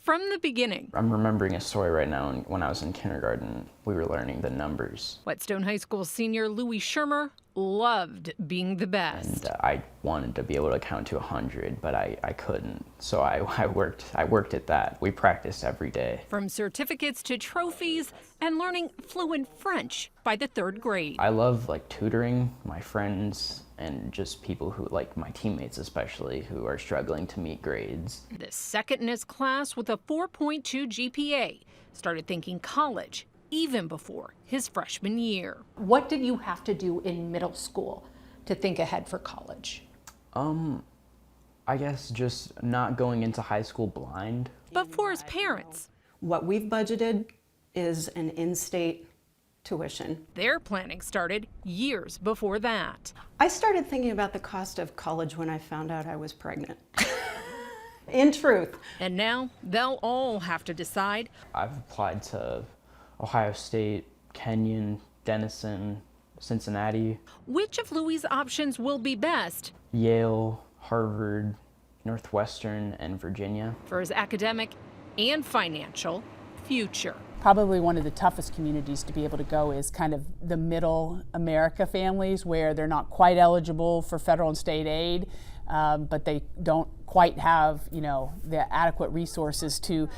from the beginning. I'm remembering a story right now. When I was in kindergarten, we were learning the numbers. Whetstone High School senior Louis Schirmer loved being the best. And I wanted to be able to count to 100, but I couldn't. So I worked at that. We practiced every day. From certificates to trophies and learning fluent French by the 3rd grade. I love tutoring my friends and just people who, my teammates especially, who are struggling to meet grades. The second in his class with a 4.2 GPA started thinking college even before his freshman year. What did you have to do in middle school to think ahead for college? I guess just not going into high school blind. But for his parents, what we've budgeted is an in-state tuition. their planning started years before that. I started thinking about the cost of college when I found out I was pregnant. In truth. And now they'll all have to decide I've applied to Ohio State, Kenyon, Denison, Cincinnati, which of Louis' options will be best Yale, Harvard, Northwestern, and Virginia. for his academic and financial future. Probably one of the toughest communities to be able to go is kind of the middle America families where they're not quite eligible for federal and state aid, but they don't quite have, the adequate resources to,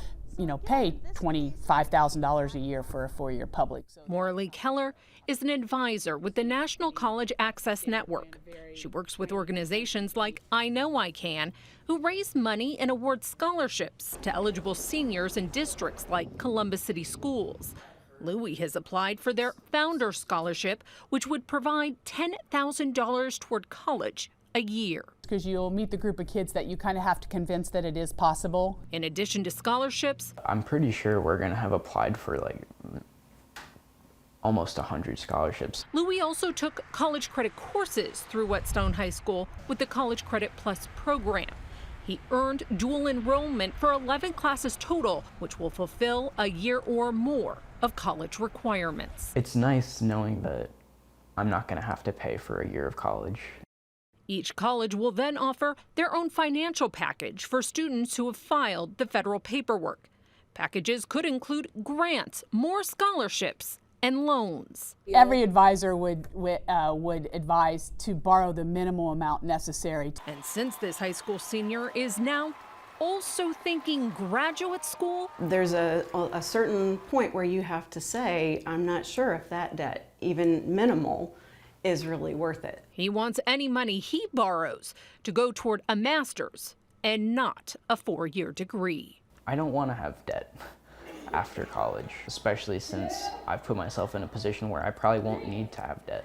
pay $25,000 a year for a 4-year public. Morley Keller is an advisor with the National College Access Network. She works with organizations like I Know I Can, who raise money and award scholarships to eligible seniors in districts like Columbus City Schools. Louis has applied for their Founder Scholarship, which would provide $10,000 toward college a year. Because you'll meet the group of kids that you kind of have to convince that it is possible. In addition to scholarships, I'm pretty sure we're gonna have applied for almost 100 scholarships. Louis also took college credit courses through Whetstone High School with the College Credit Plus program. He earned dual enrollment for 11 classes total, which will fulfill a year or more of college requirements. It's nice knowing that I'm not gonna have to pay for a year of college. Each college will then offer their own financial package for students who have filed the federal paperwork. Packages could include grants, more scholarships, and loans. Every advisor would advise to borrow the minimal amount necessary. And since this high school senior is now also thinking graduate school, There's a certain point where you have to say, I'm not sure if that debt, even minimal, is really worth it. he wants any money he borrows to go toward a master's and not a 4-year degree. I don't want to have debt after college, especially since I've put myself in a position where I probably won't need to have debt.